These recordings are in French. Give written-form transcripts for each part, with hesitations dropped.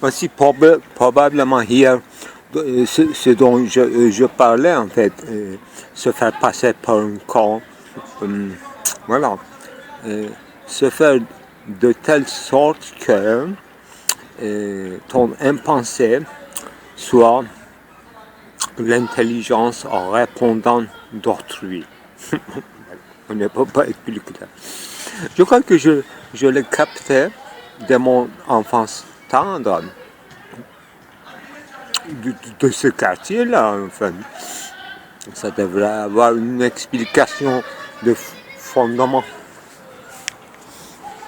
Aussi probablement hier, ce dont je parlais en fait, se faire passer par un camp, voilà, se faire de telle sorte que ton impensé soit l'intelligence en répondant d'autrui. On ne peut pas être plus clair. Je crois que je l'ai capté de mon enfance tendre, de ce quartier-là, enfin. Ça devrait avoir une explication de fondement.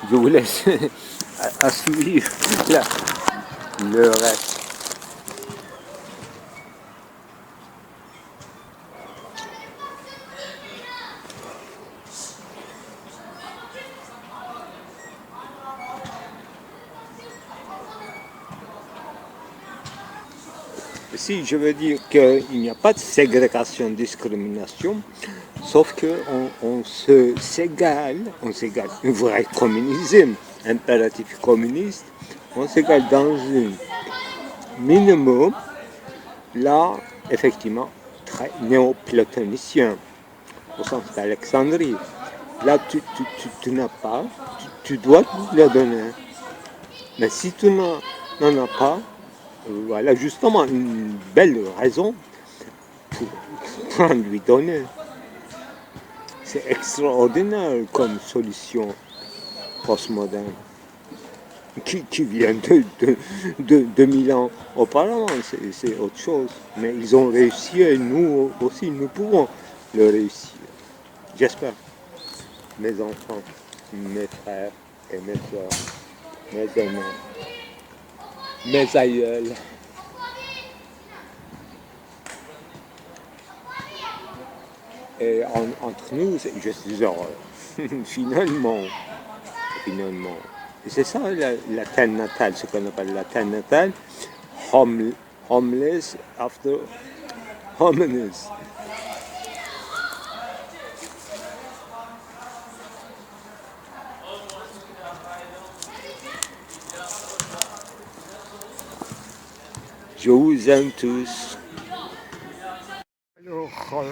Je vous laisse à suivre le reste. Si je veux dire qu'il n'y a pas de ségrégation, discrimination, sauf qu'on se s'égale, un vrai communisme, impératif communiste, on s'égale dans un minimum, là, effectivement, très néo-platonicien, au sens d'Alexandrie. Là, tu n'as pas, tu dois le donner. Mais si tu n'en as pas, voilà justement une belle raison pour en lui donner. C'est extraordinaire comme solution postmoderne qui vient de 2000 ans auparavant, c'est autre chose. Mais ils ont réussi et nous aussi, nous pouvons le réussir. J'espère. Mes enfants, mes frères et mes soeurs, mes amis, mes aïeuls. Et entre nous, je suis heureux. finalement. Et c'est ça la terre natale, ce qu'on appelle la terre natale, homeless after homeless. Je vous aime tous. Alors,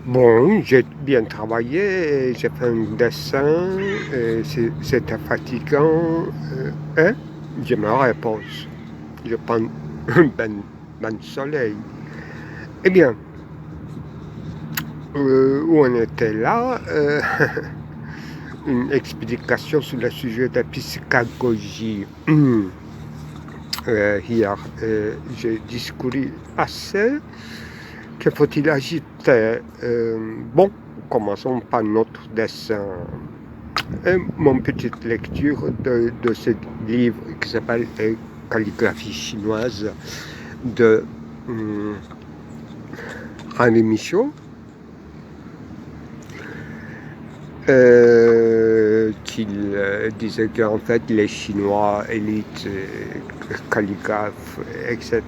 bon, j'ai bien travaillé, j'ai fait un dessin, c'était fatigant, je me repose, je prends un bain de soleil. Eh bien, où on était là, une explication sur le sujet de la psychagogie. Hier, j'ai discouru assez. Que faut-il ajouter? Bon, commençons par notre dessin. Mon petite lecture de ce livre qui s'appelle Calligraphie chinoise de Henri Michaud. Qu'il disait qu'en fait les Chinois, élites, calligraphes, etc.,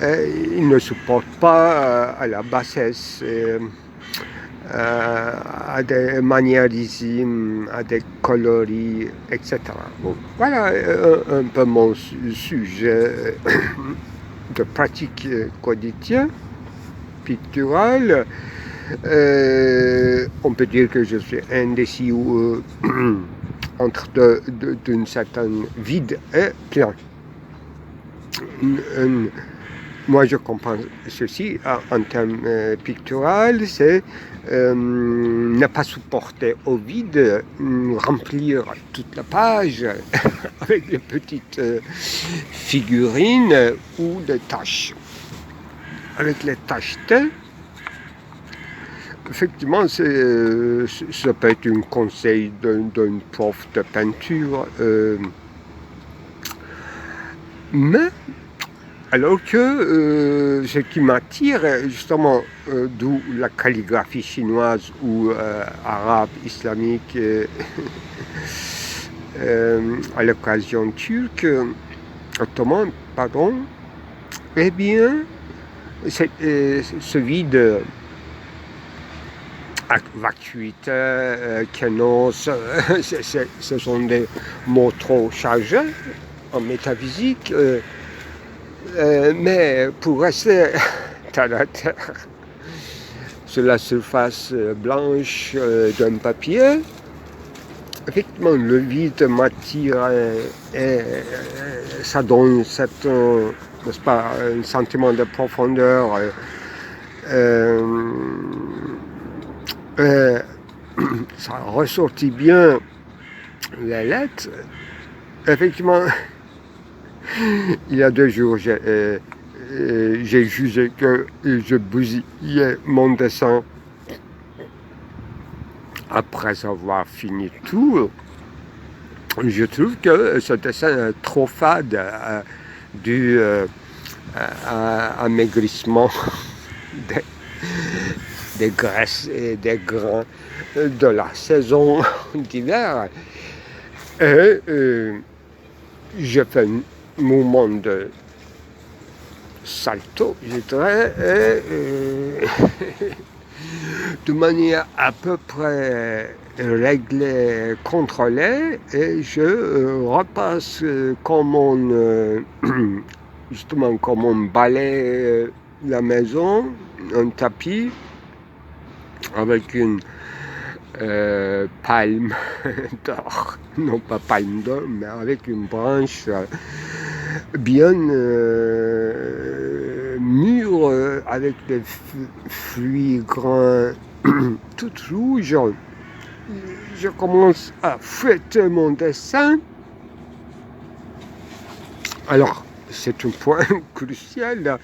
ils ne supportent pas à la bassesse, à des maniérismes, à des coloris, etc. Bon, voilà un peu mon sujet de pratique quotidienne, picturale. On peut dire que je suis indécis entre d'une certaine vide et plein. Moi, je comprends ceci en termes picturaux, c'est ne pas supporter au vide, remplir toute la page avec des petites figurines ou des taches. Avec les taches T, effectivement, ça peut être un conseil d'un prof de peinture, mais alors que ce qui m'attire, justement, d'où la calligraphie chinoise ou arabe, islamique, à l'occasion turque, ottoman, pardon, eh bien, ce vide vacuité, kénos, ce sont des mots trop chargés en métaphysique, mais pour rester terre à terre, sur la surface blanche d'un papier, effectivement, le vide m'attire et ça donne n'est-ce pas, un sentiment de profondeur. Ça ressortit bien les lettres. Effectivement, il y a 2 jours, j'ai jugé que je bousillais mon dessin après avoir fini tout. Je trouve que ce dessin est trop fade, dû à un maigrissement des graisses et des grains de la saison d'hiver. Et je fais un mouvement de salto, je dirais, de manière à peu près réglée, contrôlée, et je repasse comme on justement comme on balaye la maison, un tapis avec une palme d'or, non pas palme d'or, mais avec une branche bien mûre, avec des fruits grands, tout rouges. Je commence à fouetter mon dessin. Alors, c'est un point crucial,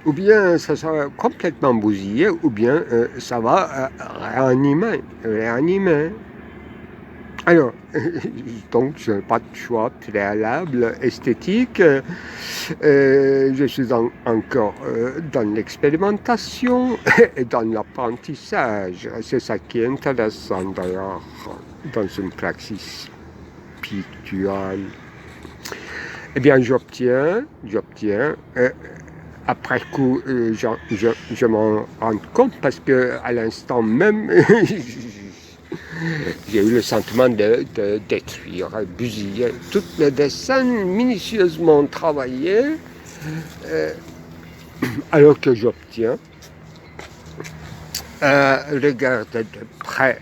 ou bien ça sera complètement bousillé, ou bien ça va réanimer. Alors, donc je n'ai pas de choix préalable esthétique, je suis encore dans l'expérimentation et dans l'apprentissage. C'est ça qui est intéressant d'ailleurs dans une praxis picturale. Eh bien, j'obtiens, après coup, je m'en rends compte parce que à l'instant même, j'ai eu le sentiment de détruire, busiller tout le dessin minutieusement travaillé, alors que j'obtiens. Regardez de près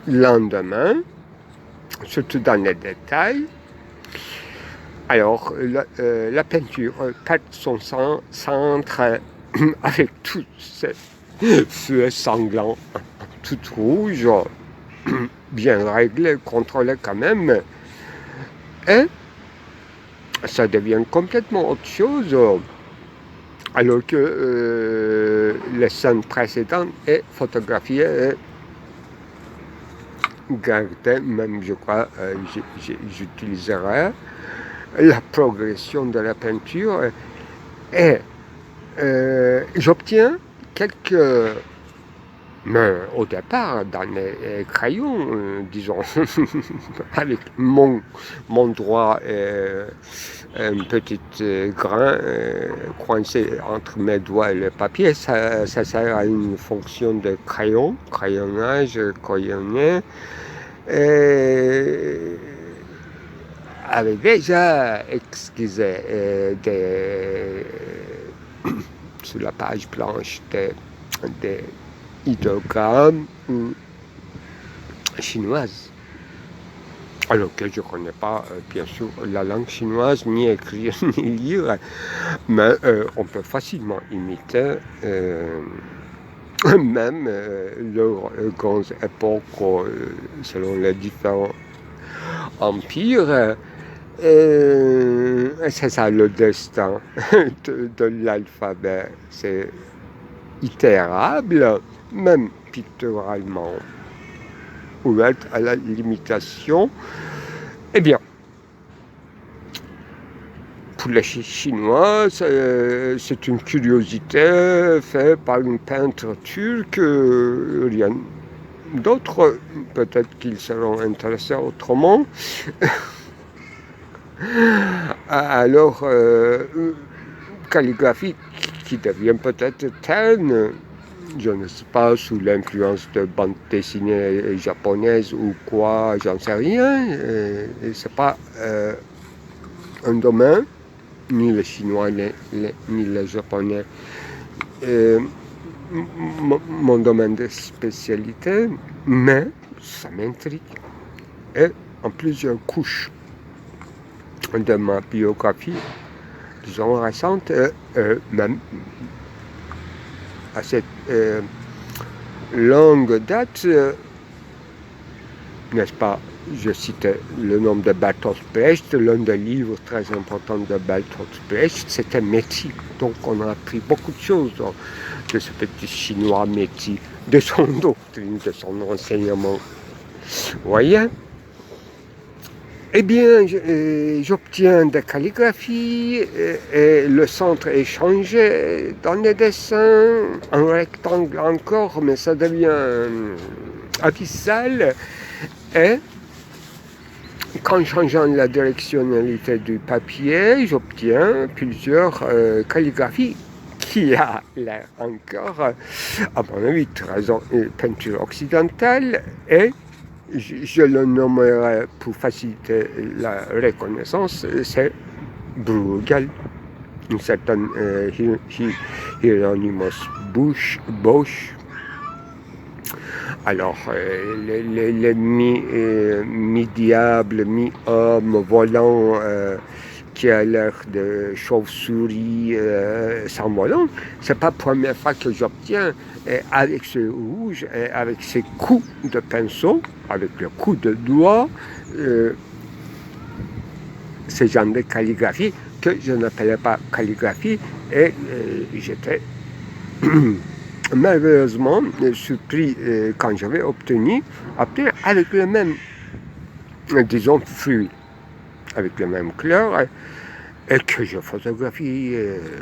le lendemain, surtout dans les détails. Alors, la peinture perd son centre avec tous ces feux sanglants, tout rouge, bien réglé, contrôlé quand même. Et ça devient complètement autre chose, alors que les scènes précédentes est photographiée et gardée, même je crois, j'utiliserai la progression de la peinture et j'obtiens quelques, mais au départ dans les crayons, disons, avec mon doigt un petit grain coincé entre mes doigts et le papier, ça sert à une fonction de crayonnage, crayonné. Avait déjà esquissé sur la page blanche des idéogrammes chinoises. Alors que je ne connais pas, bien sûr, la langue chinoise, ni écrire, ni lire, mais on peut facilement imiter même leurs grandes époques selon les différents empires. C'est ça le destin de l'alphabet, c'est itérable, même picturalement, ouvert à la limitation. Eh bien, pour les Chinois, c'est une curiosité faite par une peintre turque, rien d'autre, peut-être qu'ils seront intéressés autrement. Alors, calligraphie qui devient peut-être terne, je ne sais pas, sous l'influence de bande dessinée japonaise ou quoi, j'en sais rien. C'est pas un domaine, ni le chinois, ni le japonais, mon domaine de spécialité, mais ça m'intrigue. Et en plusieurs couches de ma biographie, disons récente, même à cette longue date, n'est-ce pas, je citais le nom de Bertolt Brecht, l'un des livres très importants de Bertolt Brecht, c'était Métis. Donc on a appris beaucoup de choses de ce petit chinois Métis, de son doctrine, de son enseignement. Vous voyez? Eh bien, j'obtiens des calligraphies et le centre est changé dans les dessins, en rectangle encore, mais ça devient abyssal. Et qu'en changeant la directionnalité du papier, j'obtiens plusieurs calligraphies qui a l'air encore, à mon avis, très peinture occidentale, et je le nommerai pour faciliter la reconnaissance, c'est Bruegel, une certaine Hieronymus Bosch. Alors, les mi-diable, mi-homme volant qui a l'air de chauve-souris sans volant, c'est pas la première fois que j'obtiens avec ce rouge et avec ces coups de pinceau, avec le coup de doigt, ce genre de calligraphie que je n'appelais pas calligraphie, et j'étais merveilleusement surpris quand j'avais obtenu avec le même, disons, fruit, avec le même couleur, et que je photographie,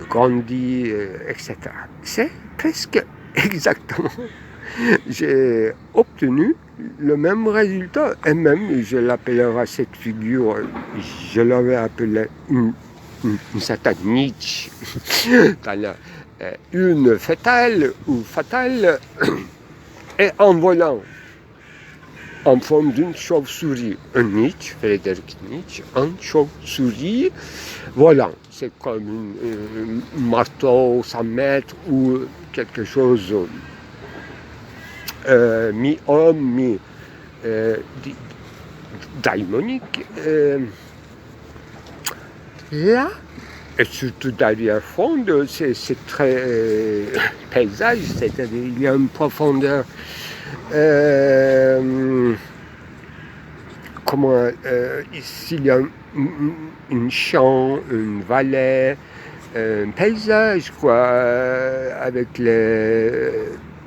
grandis, etc. C'est presque exactement. J'ai obtenu le même résultat, et même, je l'appellerai cette figure, je l'avais appelée une certaine niche, une fétale ou fatale, et en volant en forme d'une chauve-souris. Un Nietzsche, Frédéric Nietzsche, un chauve-souris volant. C'est comme un marteau 100 mètres ou quelque chose mi-homme, mi-daimonique. Là, et surtout derrière fond, c'est très paysage, c'est-à-dire il y a une profondeur, ici il y a une champ, une vallée, un paysage quoi, avec les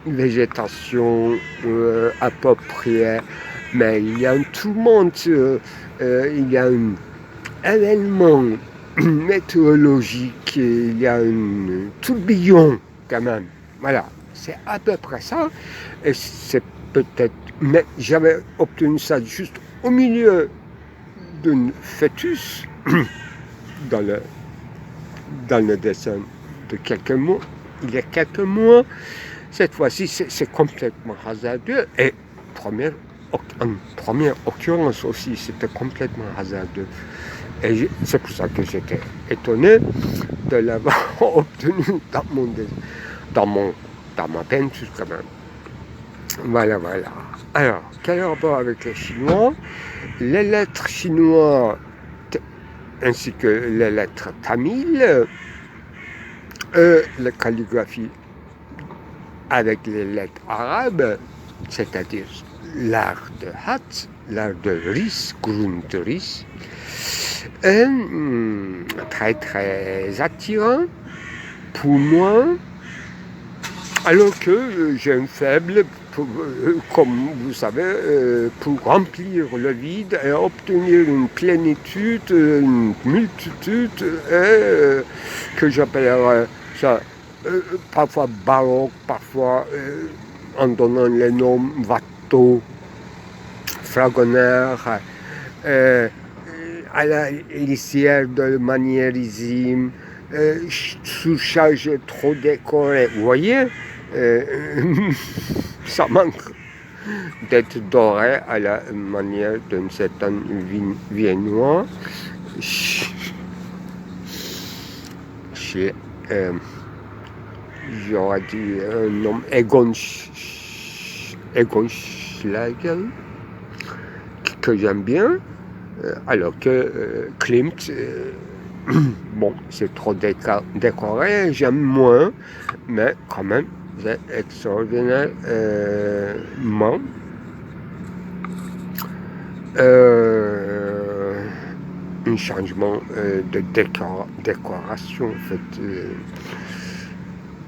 végétations appropriées, mais il y a un tourment, il y a un événement météorologique, il y a un tourbillon quand même. Voilà, c'est à peu près ça. Et c'est peut-être... Mais j'avais obtenu ça juste au milieu d'un fœtus dans le dessin de quelques mois. Il y a quelques mois, cette fois-ci, c'est complètement hasardeux. Et en première occurrence aussi, c'était complètement hasardeux. Et c'est pour ça que j'étais étonné de l'avoir obtenu dans ma peinture quand même. Voilà. Alors, quel rapport avec les Chinois? Les lettres chinoises ainsi que les lettres tamiles, la calligraphie avec les lettres arabes, c'est-à-dire l'art de Hat, l'art de Ris, Grundriss, très très attirant pour moi, alors que j'ai un faible, comme vous savez, pour remplir le vide et obtenir une plénitude, une multitude, que j'appellerais ça parfois baroque, parfois en donnant les noms Watteau, Fragonard, à la lisière de maniérisme, surchargé, trop décoré. Vous voyez, ça manque d'être doré à la manière d'un certain Viennois chez, j'aurais dit un nom, Egon Schlegel, que j'aime bien, alors que Klimt, bon, c'est trop décoré, j'aime moins, mais quand même, c'est extraordinairement un changement de décoration, en fait.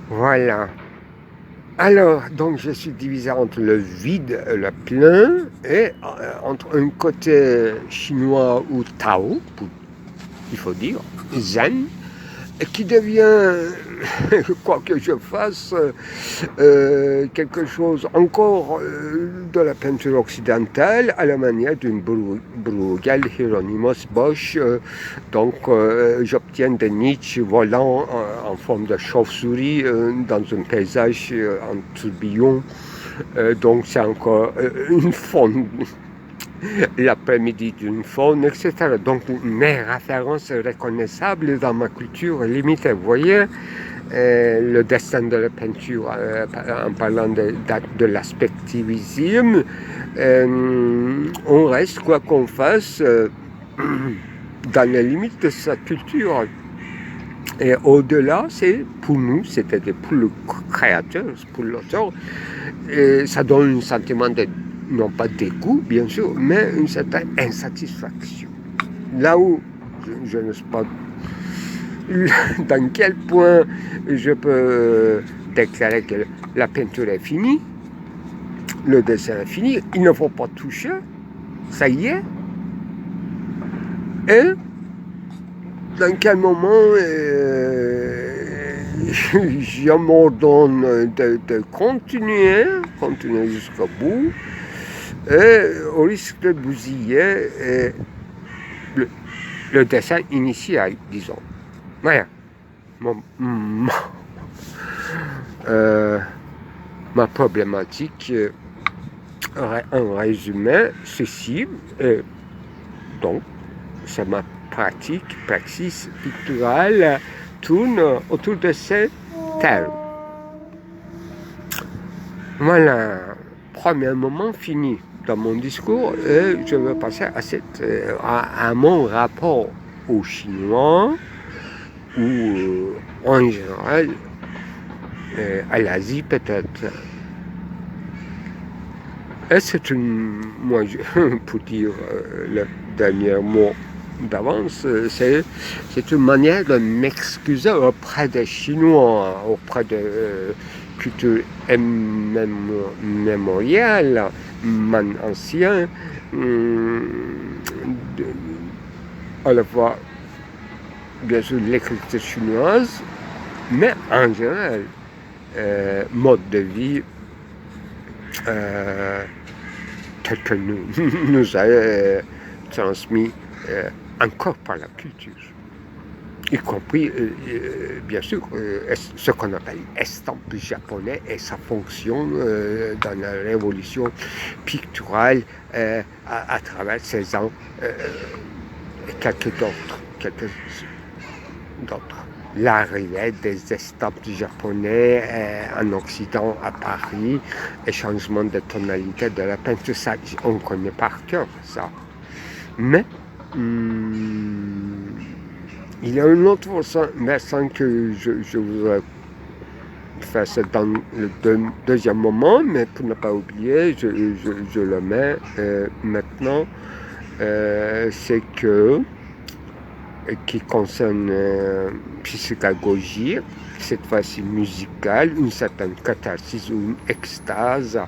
Voilà. Alors, donc, je suis divisé entre le vide et le plein, et entre un côté chinois ou Tao, il faut dire, zen, qui devient, quoi que je fasse, quelque chose encore de la peinture occidentale à la manière d'une Bruegel Hieronymus Bosch. Donc j'obtiens des niches volant en forme de chauve-souris dans un paysage en tourbillon. Donc c'est encore une faune. L'après-midi d'une faune, etc. Donc mes références reconnaissables dans ma culture limitée. Vous voyez le destin de la peinture en parlant de l'aspectivisme. On reste, quoi qu'on fasse, dans les limites de sa culture. Et au-delà, c'est pour nous, c'est-à-dire pour le créateur, pour l'auteur, ça donne un sentiment de, non pas dégoût, bien sûr, mais une certaine insatisfaction. Là où je ne sais pas dans quel point je peux déclarer que la peinture est finie, le dessin est fini, il ne faut pas toucher, ça y est. Et dans quel moment je m'ordonne de continuer jusqu'au bout, et au risque de bousiller le dessin initial, disons. Voilà. Ma problématique, en résumé, ceci, donc, c'est ma praxis picturale tourne autour de ces termes. Voilà, premier moment fini dans mon discours, et je vais passer à mon rapport aux Chinois, ou en général à l'Asie peut-être. Et c'est moi, pour dire le dernier mot d'avance, c'est une manière de m'excuser auprès des Chinois, auprès de culture mémoriale, ancien, à la fois, bien sûr, l'écriture chinoise, mais en général, mode de vie tel que nous a transmis encore par la culture, y compris, bien sûr, ce qu'on appelle estampe japonais et sa fonction dans la révolution picturale à travers ces ans, et quelques d'autres. L'arrivée des estampes japonais en Occident, à Paris, et changement de tonalité de la peinture, ça, on connaît par cœur ça. Mais il y a une autre versant que je voudrais faire ça dans le deuxième moment, mais pour ne pas oublier, je le mets maintenant, c'est que qui concerne psychagogie, cette fois-ci musicale, une certaine catharsis ou une extase,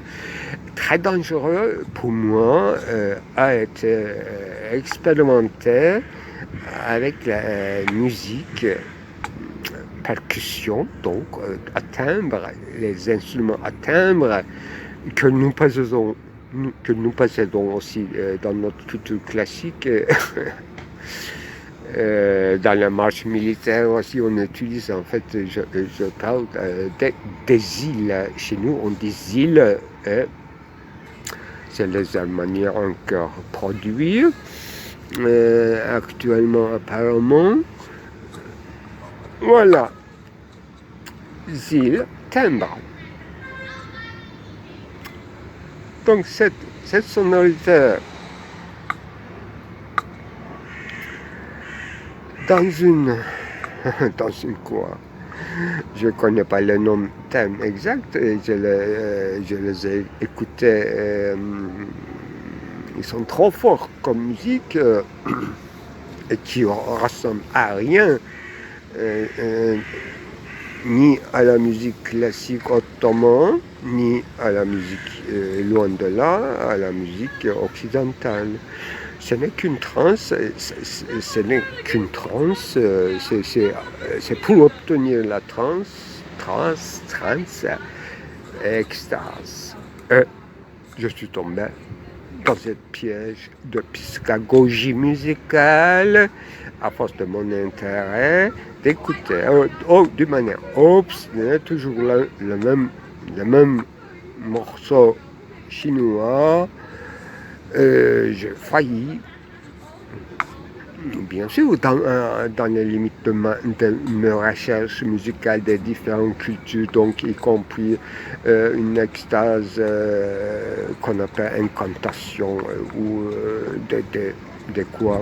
très dangereux pour moi, a été expérimenté avec la musique, percussion, donc à timbre, les instruments à timbre que nous possédons aussi dans notre culture classique. Dans la marche militaire aussi, on utilise, en fait, je parle des îles. Chez nous, on dit îles. C'est les Allemands encore produits. Actuellement, apparemment. Voilà. Îles, timbre. Donc, cette sonorité dans une quoi? Je ne connais pas le nom thème exact, et je les ai écoutés. Ils sont trop forts comme musique et qui ne ressemblent à rien, ni à la musique classique ottomane, ni à la musique, loin de là, à la musique occidentale. Ce n'est qu'une transe, c'est pour obtenir la transe, extase. Je suis tombé dans ce piège de psychagogie musicale, à force de mon intérêt, d'écouter d'une manière obstinée, toujours le même morceau chinois. J'ai failli, bien sûr, dans les limites de mes recherches musicales des différentes cultures, donc y compris une extase qu'on appelle incantation ou de quoi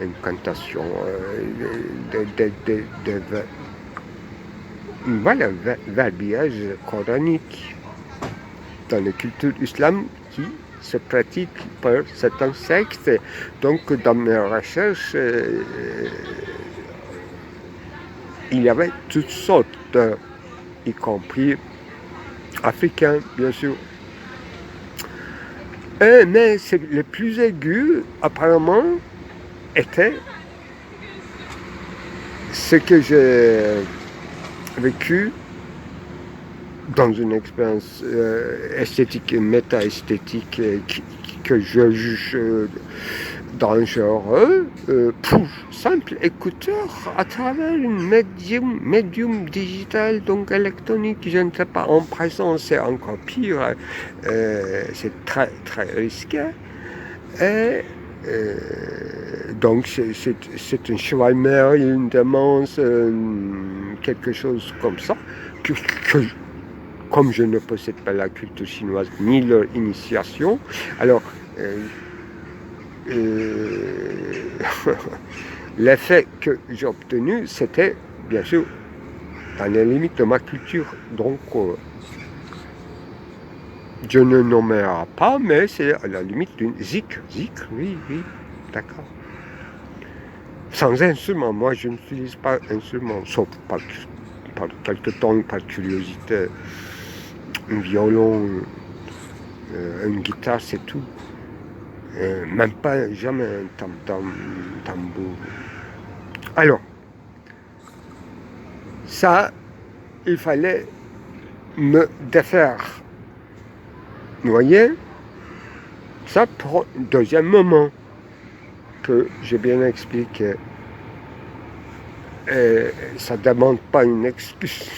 incantation voilà, verbiage coranique dans les cultures islamiques qui se pratiquent par certains sectes. Donc, dans mes recherches, il y avait toutes sortes, y compris africains, bien sûr. Mais le plus aigu, apparemment, était ce que j'ai vécu dans une expérience esthétique et méta-esthétique que je juge dangereux pour simple écouteur à travers une médium digital, donc électronique, je ne sais pas, en présence c'est encore pire, c'est très très risqué. Et donc c'est un Schweimer, une démence, quelque chose comme ça, que comme je ne possède pas la culture chinoise ni leur initiation, alors l'effet que j'ai obtenu, c'était bien sûr dans les limites de ma culture. Donc je ne nommerai pas, mais c'est à la limite d'une zikr, oui, d'accord. Sans instrument, moi je n'utilise pas d'instrument, sauf par quelque temps, par curiosité. Un violon, une guitare, c'est tout. Même pas, jamais un tambour. Alors, ça, il fallait me défaire. Vous voyez? Ça pour un deuxième moment que j'ai bien expliqué. Ça ne demande pas une excuse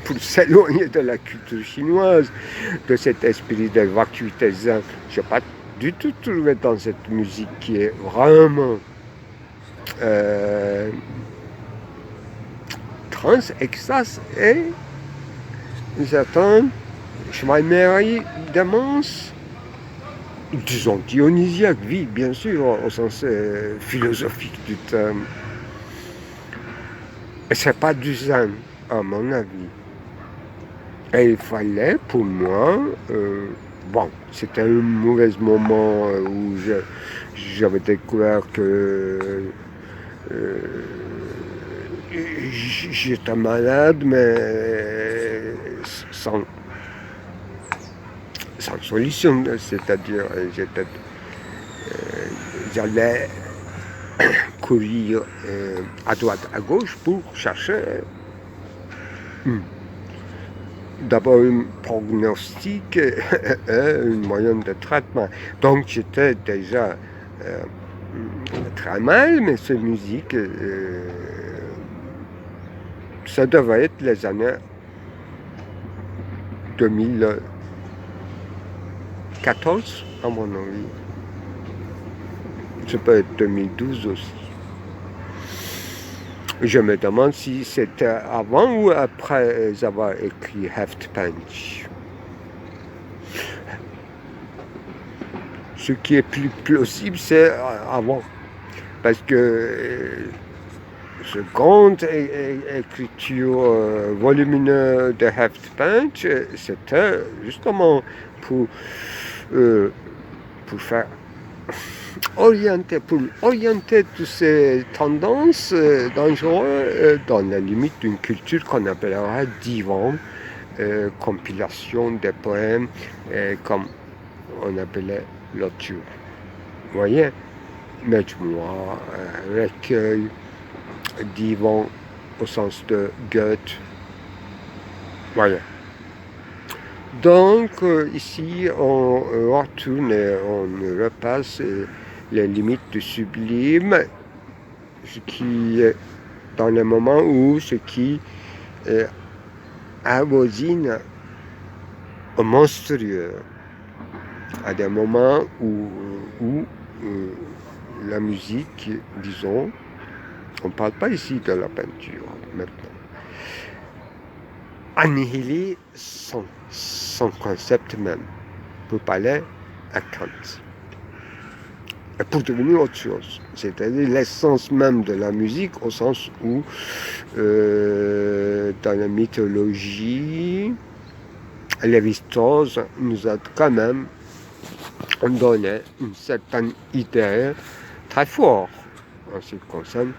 pour s'éloigner de la culture chinoise, de cet esprit de vacuité zen. Je n'ai pas du tout trouvé dans cette musique qui est vraiment trans, extase et certains Schweimerie démence, disons dionysiaque, oui, bien sûr, au sens philosophique du terme. Et c'est pas du zen, à mon avis. Et il fallait, pour moi, bon, c'était un mauvais moment où j'avais découvert que j'étais malade, mais sans solution, c'est-à-dire j'allais courir à droite, à gauche pour chercher d'abord un prognostic et un moyen de traitement. Donc j'étais déjà très mal, mais cette musique, ça devrait être les années 2014, à mon avis. Ça peut être 2012 aussi. Je me demande si c'était avant ou après avoir écrit Half Punch. Ce qui est plus plausible, c'est avant. Parce que ce grande écriture volumineuse de Half Punch, c'était justement pour faire pour orienter toutes ces tendances dangereuses dans la limite d'une culture qu'on appellera divan, compilation des poèmes, comme on appelait l'auture. Vous voyez, Mejmoua, recueil, divan au sens de Goethe. Voilà. Donc ici on retourne et on repasse les limites du sublime, ce qui est dans le moment où ce qui avoisine au monstrueux, à des moments où la musique, disons, on ne parle pas ici de la peinture maintenant, annihiler son concept même, pour parler à Kant, et pour devenir autre chose, c'est-à-dire l'essence même de la musique, au sens où, dans la mythologie, Lévi-Strauss nous a quand même donné une certaine idée très forte en ce qui concerne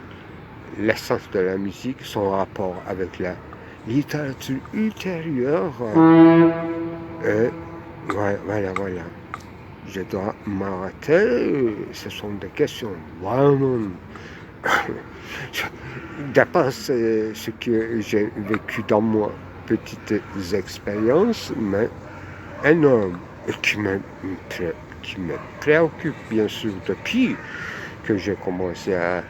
l'essence de la musique, son rapport avec la littérature ultérieure. Et voilà. Je dois m'arrêter. Ce sont des questions vraiment dépassent ce que j'ai vécu dans moi, petites expériences, mais énormes, et qui me préoccupent bien sûr depuis que j'ai commencé à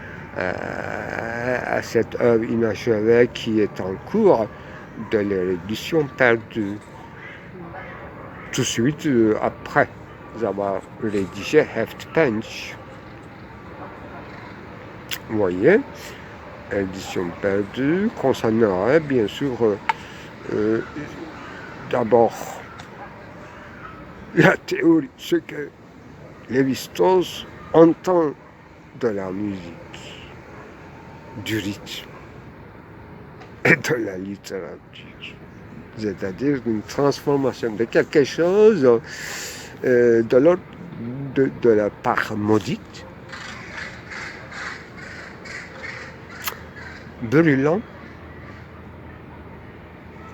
cette œuvre inachevée qui est en cours de l'édition perdue. Tout de suite après avoir rédigé Half Punch. Vous voyez, édition perdue concernerait bien sûr d'abord la théorie, ce que Lévi-Strauss entend de la musique, du rythme et de la littérature, c'est-à-dire une transformation de quelque chose de l'ordre de la part maudite, brûlant,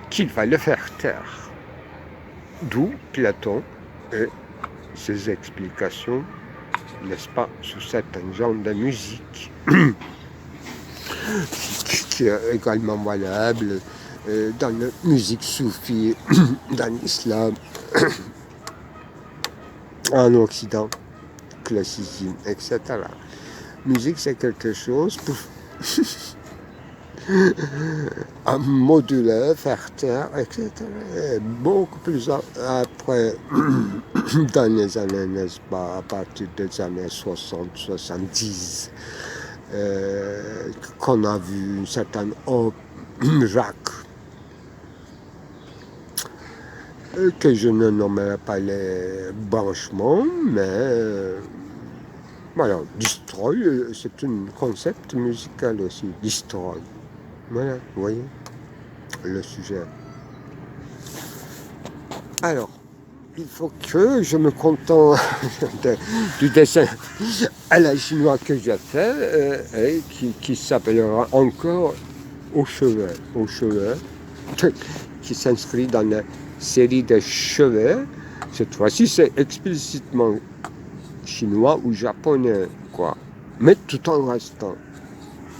qu'il fallait faire taire. D'où Platon et ses explications, n'est-ce pas, sur certains genres de musique, qui est également valable dans la musique soufie, dans l'islam, en Occident, classicisme, etc. Musique, c'est quelque chose pour à moduler, faire taire, etc. Et beaucoup plus après, dans les années, n'est-ce pas, à partir des années 60-70, qu'on a vu une certaine rac, que je ne nommerai pas les branchements, mais voilà, destroy, c'est un concept musical aussi, destroy. Voilà, vous voyez le sujet. Alors, il faut que je me contente du dessin à la chinoise que j'ai fait, et qui s'appellera encore Au chevet, qui s'inscrit dans la série des chevets. Cette fois-ci, c'est explicitement chinois ou japonais, quoi. Mais tout en restant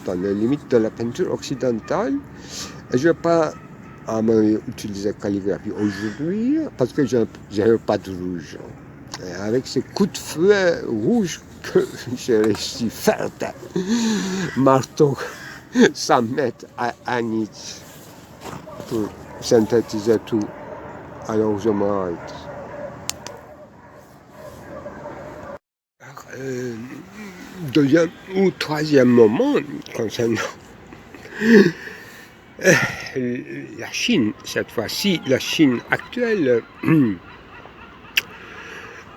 dans les limites de la peinture occidentale. Et je ne vais pas utiliser calligraphie aujourd'hui parce que je n'ai pas de rouge. Et avec ces coups de feu rouges que j'ai réussi à faire des marteaux 100 mètres à Nietzsche pour synthétiser tout. Alors je m'arrête. Deuxième ou troisième moment concernant la Chine, cette fois-ci, la Chine actuelle,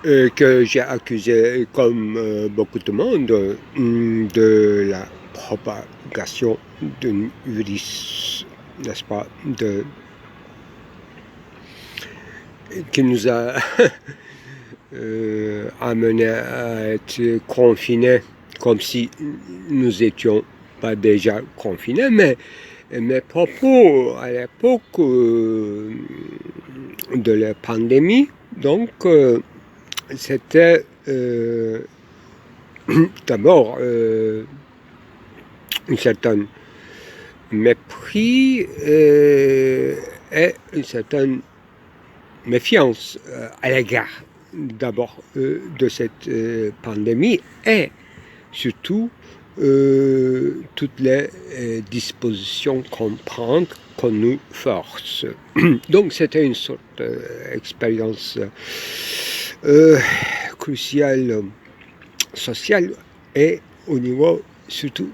que j'ai accusé, comme beaucoup de monde, de la propagation d'un virus, n'est-ce pas, qui nous a amené à être confinés, comme si nous n'étions pas déjà confinés, mais mes propos à l'époque de la pandémie, donc c'était d'abord un certain mépris et une certaine méfiance à l'égard d'abord de cette pandémie et surtout toutes les dispositions qu'on prend, qu'on nous force. Donc c'était une sorte d'expérience cruciale, sociale et au niveau surtout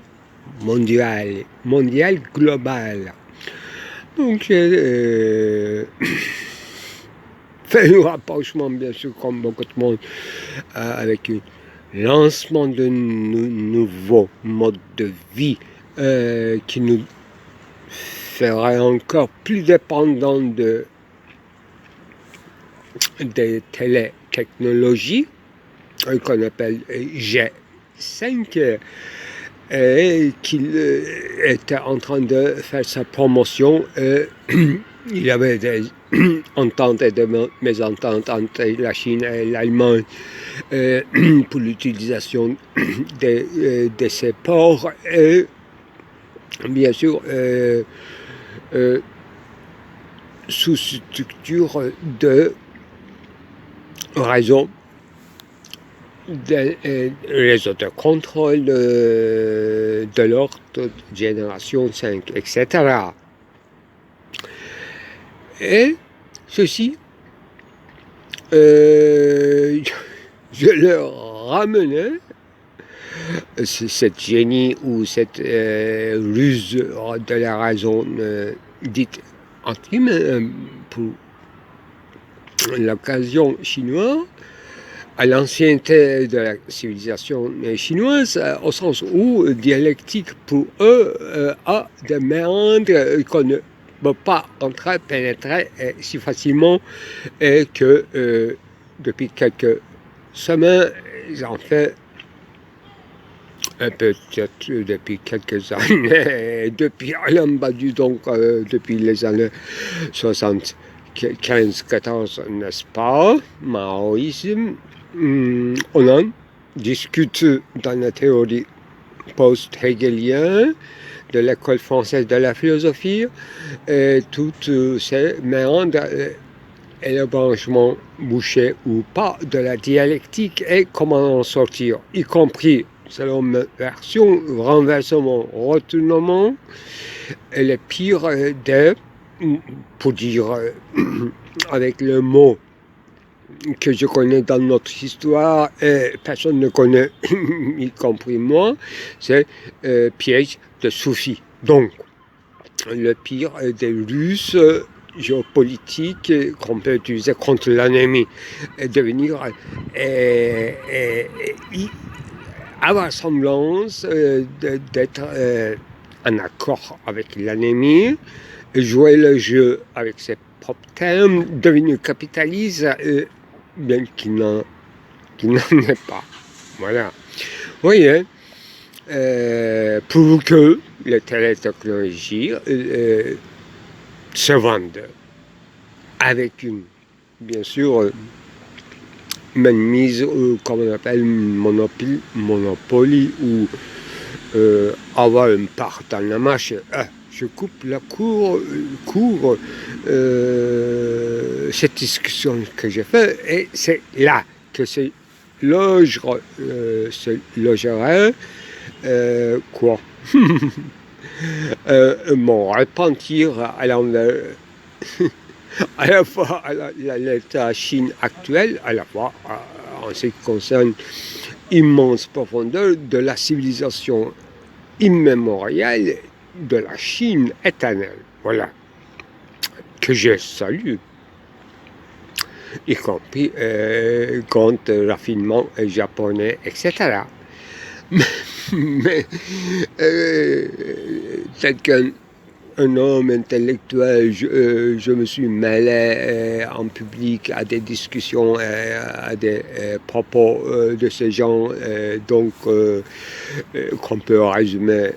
mondial, global. Donc j'ai fait un rapprochement, bien sûr, comme beaucoup de monde, avec un lancement de nouveaux modes de vie qui nous ferait encore plus dépendants des télétechnologies qu'on appelle G5 et qu'il était en train de faire sa promotion. Il y avait des ententes et des mésententes entre la Chine et l'Allemagne pour l'utilisation de ces ports et bien sûr sous structure de réseau des réseaux de contrôle de l'ordre génération 5, etc. Et ceci, je leur ramenais cette génie ou cette ruse de la raison dite intime pour l'occasion chinoise, à l'ancienneté de la civilisation chinoise, au sens où dialectique pour eux a des méandres qu'on ne peut pas entrer, pénétrer si facilement et que depuis quelques semaines, j'en fais peut-être depuis quelques années, depuis Alain Badiou, donc depuis les années 75-14, n'est-ce pas, maoïsme, on en discute dans la théorie post-hégélienne de l'école française de la philosophie, et toutes ces méandres et le branchement bouché ou pas de la dialectique et comment en sortir, y compris, selon ma version, renversement, retournement, et le pire des, pour dire avec le mot que je connais dans notre histoire et personne ne connaît, y compris moi, c'est piège de soufis. Donc, le pire des Russes géopolitiques qu'on peut utiliser contre l'ennemi, et devenir avoir semblance d'être en accord avec l'ennemi, jouer le jeu avec ses propres termes, devenir capitaliste, bien qu'il n'en est pas. Voilà. Vous voyez, pour que les télétechnologies se vendent avec une, bien sûr, mise, comme on appelle, monopoly ou avoir une part dans la marche. Je coupe la cour cette discussion que j'ai faite et c'est là que c'est logerait quoi mon repentir à la fois à l'état Chine actuel, à la fois en ce qui concerne immense profondeur de la civilisation immémoriale de la Chine éternelle. Voilà, que je salue, y compris grand raffinement japonais, etc. Mais tel qu'un homme intellectuel, je me suis mêlé en public à des discussions, à des propos de ces gens, donc qu'on peut résumer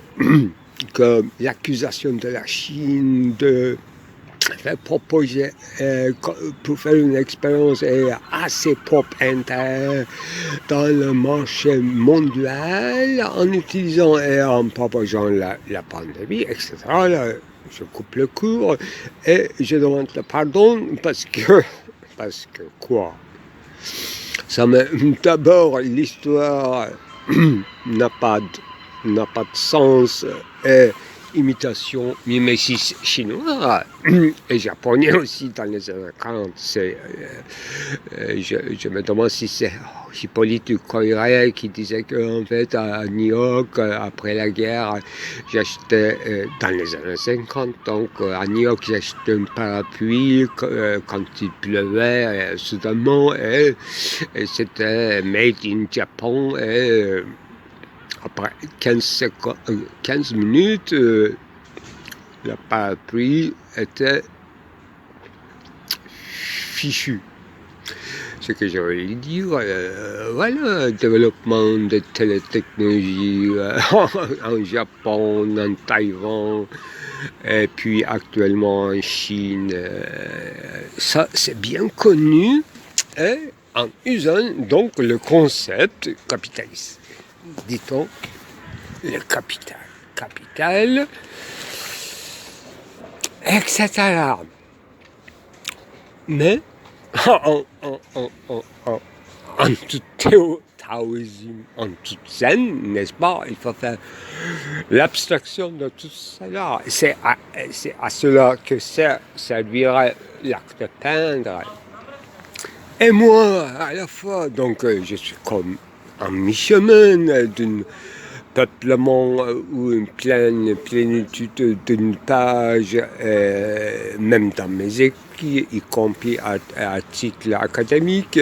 comme l'accusation de la Chine de faire proposer pour faire une expérience à ses propres intérêts dans le marché mondial en utilisant et en propageant la pandémie, etc. Là, je coupe le cours et je demande le pardon parce que quoi? D'abord, l'histoire n'a pas de sens et imitation, mimésis chinois et japonais aussi dans les années 40. Je me demande si c'est Hippolyte Coiré qui disait qu'en fait à New York, après la guerre, j'achetais, dans les années 50, donc à New York j'achetais un parapluie quand il pleuvait soudainement et c'était made in Japan et après 15 minutes, le parapluie était fichu. Ce que je voulais dire, voilà, développement de télétechnologies en Japon, en Taïwan, et puis actuellement en Chine. Ça, c'est bien connu, et en usant donc le concept capitaliste. Dit-on, le capital, etc. Mais en tout taoïsme, en toute zen, n'est-ce pas, il faut faire l'abstraction de tout cela. C'est à cela que servirait l'acte de peindre. Et moi, à la fois, donc je suis comme en mi-chemin d'un peuplement ou une plénitude d'une page, même dans mes écrits, y compris à titre académique,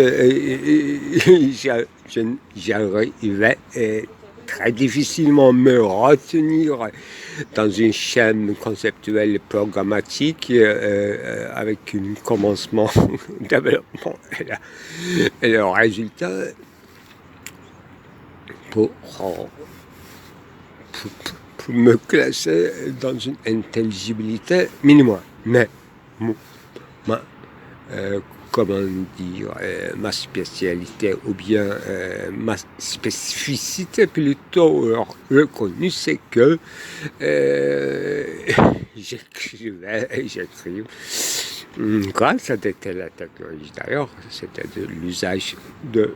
j'arrivais très difficilement me retenir dans une chaîne conceptuelle programmatique avec un commencement, développement et le résultat pour me classer dans une intelligibilité minimale. Mais comment dire, ma spécialité ou bien ma spécificité plutôt reconnue, c'est que j'écris grâce à des technologies d'ailleurs, c'était de l'usage de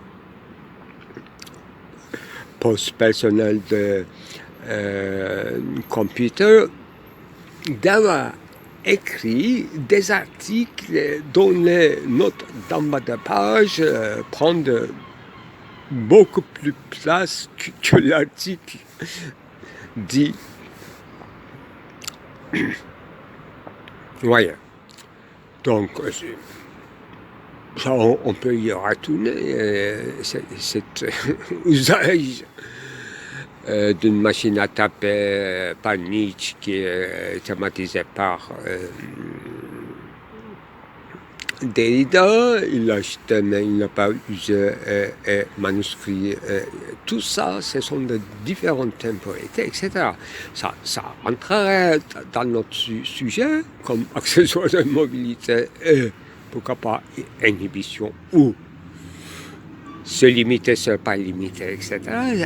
poste personnel de computer, d'avoir écrit des articles dont les notes d'en bas de page prennent beaucoup plus place que l'article dit. Voyez. Donc, ça, on peut y retourner, cet usage d'une machine à taper par Nietzsche qui est thématisée par Derrida. Il l'a acheté mais il n'a pas usé et manuscrit. Tout ça, ce sont de différentes temporalités, etc. Ça entrerait dans notre sujet comme accessoire de mobilité et pourquoi pas inhibition ou se limiter, se pas limiter, etc.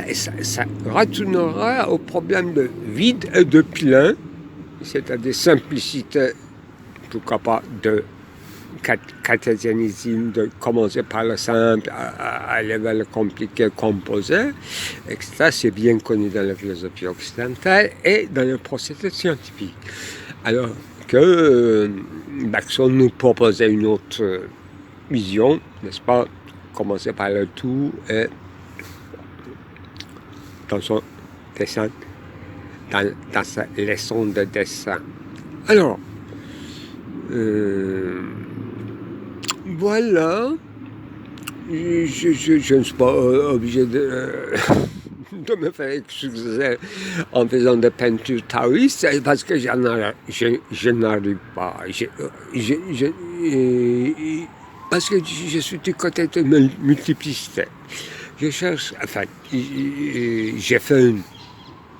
Et ça retournera au problème de vide et de plein, c'est-à-dire simplicité, pourquoi pas de cartésianisme, de commencer par le simple, aller vers le compliqué, composé, etc. C'est bien connu dans la philosophie occidentale et dans le processus scientifique. Alors que Bergson nous proposait une autre vision, n'est-ce pas? Commencer par le tout et dans son dessin, dans sa leçon de dessin. Alors, voilà, je ne suis pas obligé de me faire excuser en faisant des peintures taoïstes parce que je n'arrive pas. Parce que je suis du côté de multiplicité. Je cherche, enfin, j'ai fait une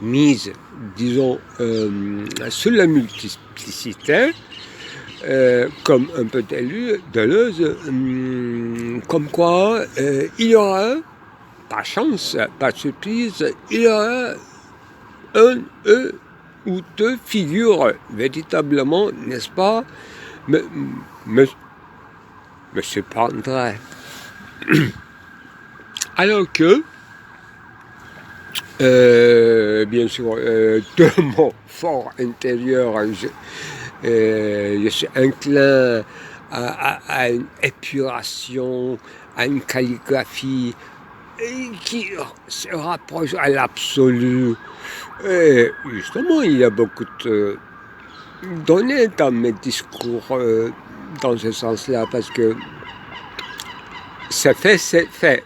mise, disons, sur la multiplicité, comme un peu Deleuze, comme quoi il y aura, par chance, par surprise, il y aura un ou deux figures véritablement, n'est-ce pas, me surprendraient. Alors que, bien sûr, de mon fort intérieur, je suis inclin à une épuration, à une calligraphie qui se rapproche à l'absolu. Et justement, il y a beaucoup de données dans mes discours dans ce sens-là, parce que c'est fait, c'est fait.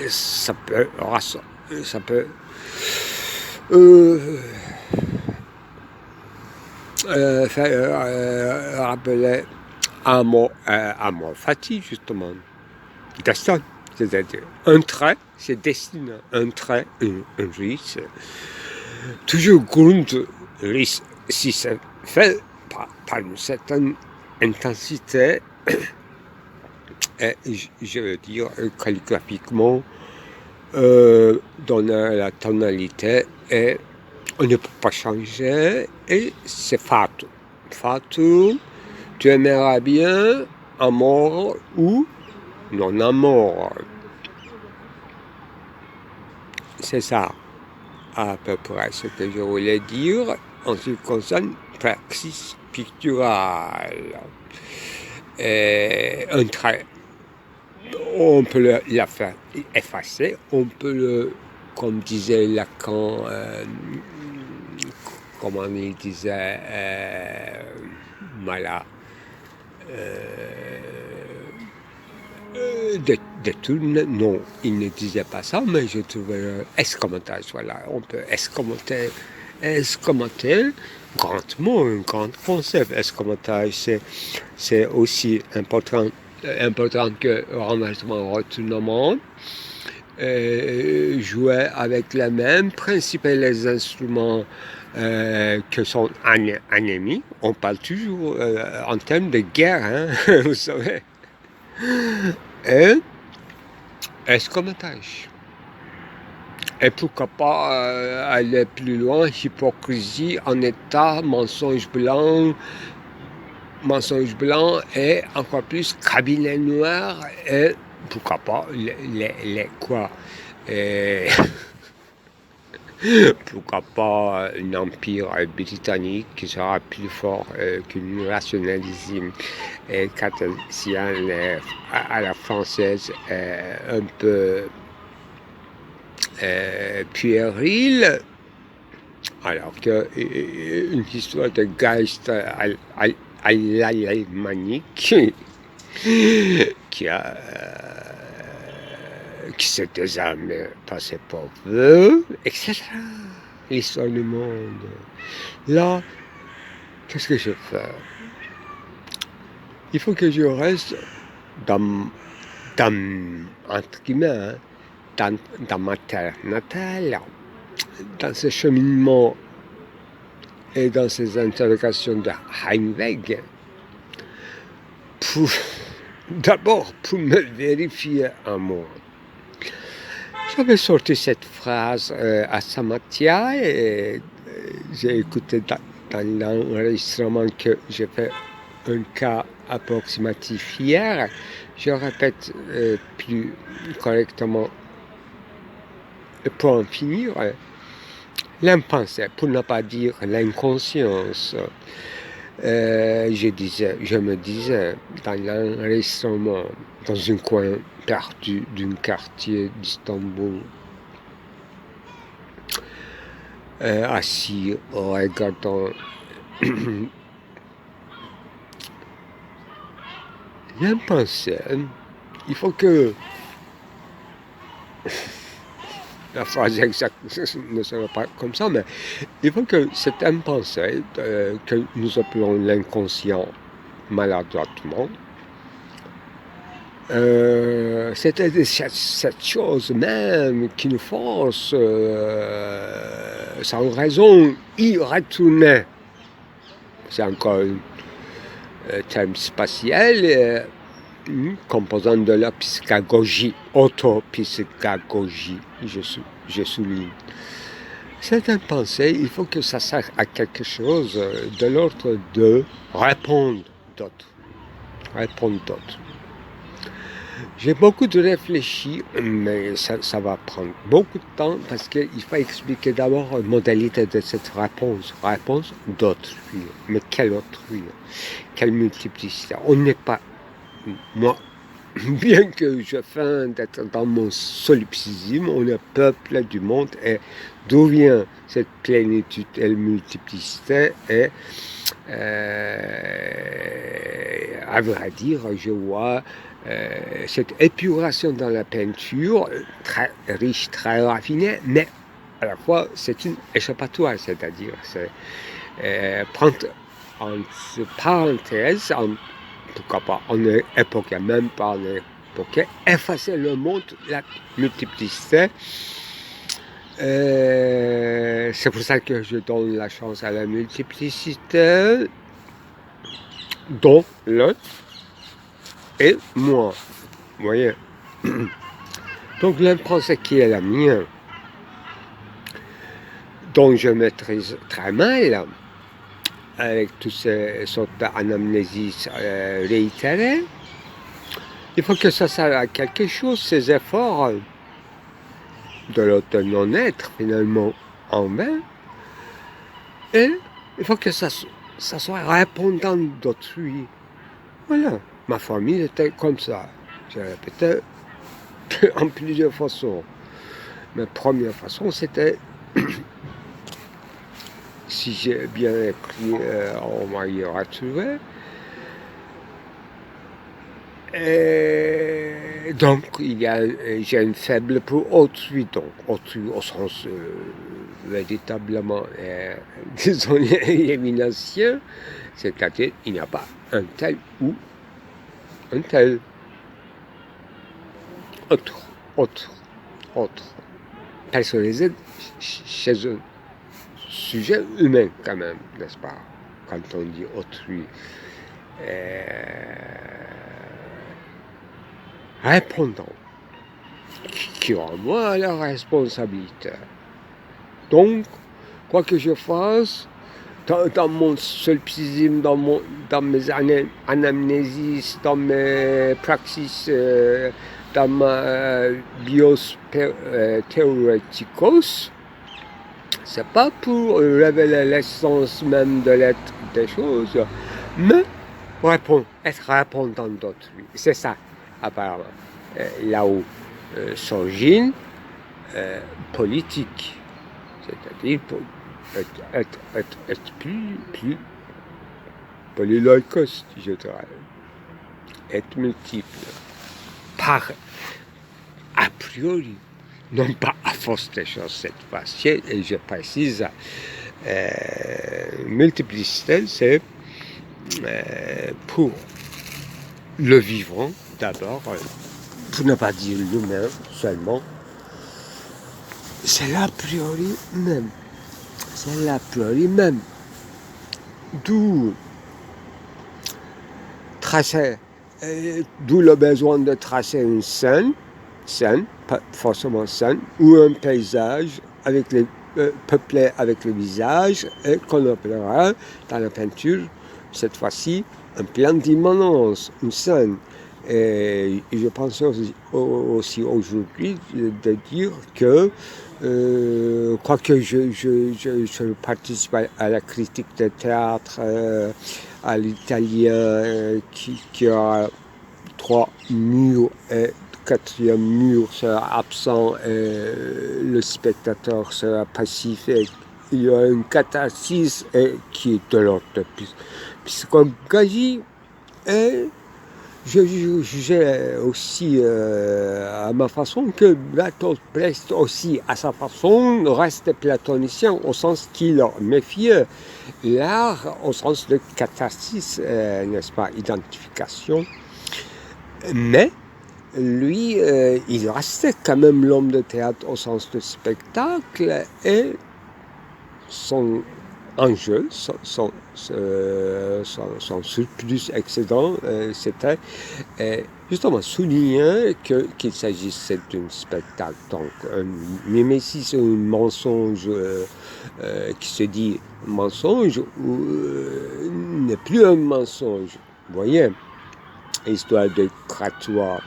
Ça peut rappeler amor fati, justement. Destin, c'est-à-dire un trait, c'est destinant. Un trait, un risque. Toujours compte risque, si c'est fait par une certaine intensité, et je veux dire calligraphiquement, donner la tonalité, et on ne peut pas changer, et c'est fatou. Fatou, tu aimeras bien amour ou non amour. C'est ça, à peu près, ce que je voulais dire en ce qui concerne praxis picturale. Et un trait, on peut la faire effacer, on peut comme disait Lacan, comment il disait, voilà, détourner, non, il ne disait pas ça, mais je trouvais escamotage, voilà, on peut escamoter, grand mot, un grand concept, escamotage, c'est aussi important que renversement, retournement, jouer avec les mêmes principes et les instruments que son ennemi. On parle toujours en termes de guerre, hein, vous savez. Et escamotage. Et pourquoi pas aller plus loin, hypocrisie en état, mensonge blanc et encore plus cabinet noir et pourquoi pas les quoi pourquoi pas un empire britannique qui sera plus fort qu'un nationalisme cartésien à la française un peu puéril, alors qu'une histoire de Geist à l'Allemagne qui se désarme par ses pauvres, etc. L'histoire du monde. Là, qu'est-ce que je fais? Il faut que je reste dans entre guillemets, dans ma terre natale, dans ce cheminement et dans ces interrogations de Heimweg, d'abord pour me vérifier à moi. J'avais sorti cette phrase à Samatya et j'ai écouté dans l'enregistrement que j'ai fait un cas approximatif hier, je répète plus correctement pour en finir, l'impensé, pour ne pas dire l'inconscience. Je me disais, dans l'enregistrement, dans un coin perdu d'un quartier d'Istanbul, assis, regardant l'impensé, il faut que la phrase exacte ne sera pas comme ça, mais il faut que cet impensé que nous appelons l'inconscient maladroitement, c'était cette chose même qui nous force, sans raison, y retourner. C'est encore un terme spatial, composant de la psychagogie, autopsychagogie, je souligne. C'est un pensée, il faut que ça sert à quelque chose de l'ordre de répondre d'autres. J'ai beaucoup de réfléchi, mais ça va prendre beaucoup de temps parce qu'il faut expliquer d'abord la modalité de cette réponse. Réponse d'autrui. Mais quel autrui? Quelle multiplicité? On n'est pas, moi, bien que je feins d'être dans mon solipsisme, on est peuple du monde et d'où vient cette plénitude et multiplicité et à vrai dire, je vois cette épuration dans la peinture, très riche, très raffinée, mais à la fois c'est une échappatoire, c'est-à-dire c'est prendre en parenthèse, pourquoi pas en époque, même pas en époque, effacer le monde, la multiplicité. C'est pour ça que je donne la chance à la multiplicité, dont l'autre et moi. Vous voyez? Donc l'impensé qui est la mienne, dont je maîtrise très mal, avec toutes ces sortes d'anamnésis réitérées, il faut que ça serve à quelque chose, ces efforts de l'autre non-être finalement en vain, et il faut que ça soit répondant d'autrui. Voilà, ma famille était comme ça. Je répétais en plusieurs façons. Ma première façon, c'était, si j'ai bien écrit, on va y retrouver. Et donc, j'ai une faible pour autrui, donc autrui au sens véritablement, disons, élimination, c'est-à-dire il n'y a pas un tel ou un tel. Autre. Personnalisé chez un sujet humain quand même, n'est-ce pas? Quand on dit autrui. Répondant, qui renvoie à la responsabilité. Donc, quoi que je fasse, dans mon solipsisme, dans mes anamnésis, dans mes praxis, dans ma bios théoreticos, c'est pas pour révéler l'essence même de l'être des choses, mais être répondant d'autrui. C'est ça, apparemment, là où s'origine politique, c'est-à-dire être plus polyloïcos, je dirais, être multiple, par a priori, non pas à force des choses cette fois-ci, et je précise, multiplicité, c'est pour le vivant d'abord, pour ne pas dire l'humain seulement, c'est l'a priori même. C'est l'a priori même. D'où le besoin de tracer une scène, pas forcément scène, ou un paysage peuplé avec le visage, et qu'on appellera dans la peinture cette fois-ci, un plan d'immanence, une scène. Et je pense aussi aujourd'hui de dire que, quoique je participe à la critique de théâtre, à l'italien qui a 3 murs et le 4e mur sera absent et le spectateur sera passif et il y a une catharsis qui est de l'ordre de psychologie. Et je jugeais aussi à ma façon que Bertolt Brecht aussi à sa façon reste platonicien au sens qu'il méfiait l'art au sens de catharsis, n'est-ce pas, identification. Mais lui, il restait quand même l'homme de théâtre au sens de spectacle et son enjeu, son surplus excédent, c'était justement souligner qu'il s'agissait d'un spectacle. Donc, un mimésis, un mensonge qui se dit mensonge n'est plus un mensonge. Vous voyez, histoire de Cratois.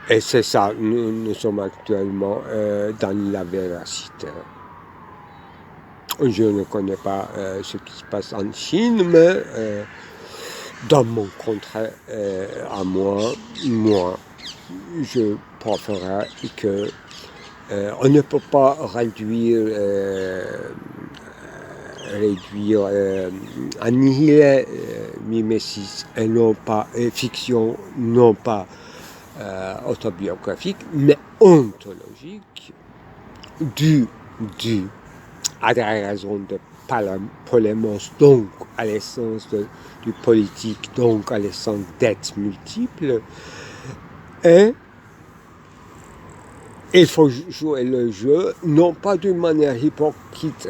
Et c'est ça, nous sommes actuellement dans la véracité. Je ne connais pas ce qui se passe en Chine, mais dans mon contrat à moi, je préférerais que on ne peut pas annihiler mimésis et non pas fiction, non pas autobiographique, mais ontologique, dû à des raisons de polémos, donc à l'essence du politique, donc à l'essence d'être multiple. Et il faut jouer le jeu, non pas d'une manière hypocrite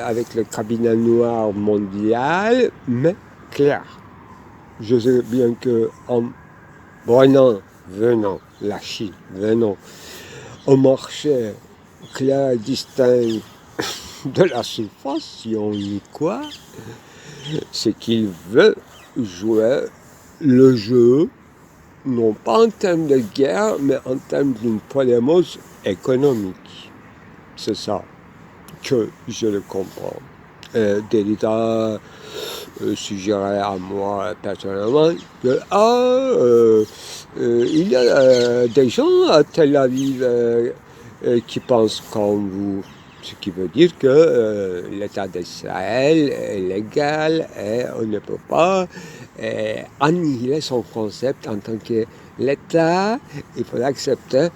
avec le cabinet noir mondial, mais clair. Je sais bien qu'en venant, la Chine, au marché clair, distinct de la surface, si on y croit, c'est qu'il veut jouer le jeu, non pas en termes de guerre, mais en termes d'une polémose économique. C'est ça que je le comprends. Derrida suggérait à moi personnellement que il y a des gens à Tel Aviv qui pensent comme vous, ce qui veut dire que l'État d'Israël est légal et on ne peut pas annihiler son concept en tant que l'État. Il faut l'accepter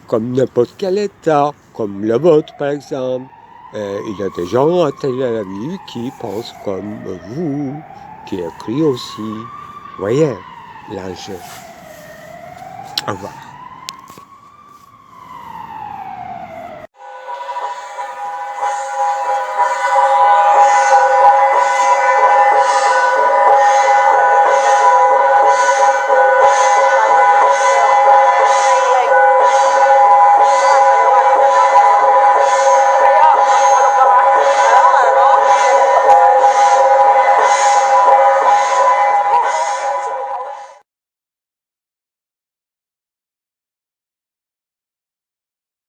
comme n'importe quel État, comme le vôtre par exemple. Il y a des gens à Tel Aviv qui pensent comme vous, qui écrivent aussi. Vous voyez l'enjeu. Au revoir.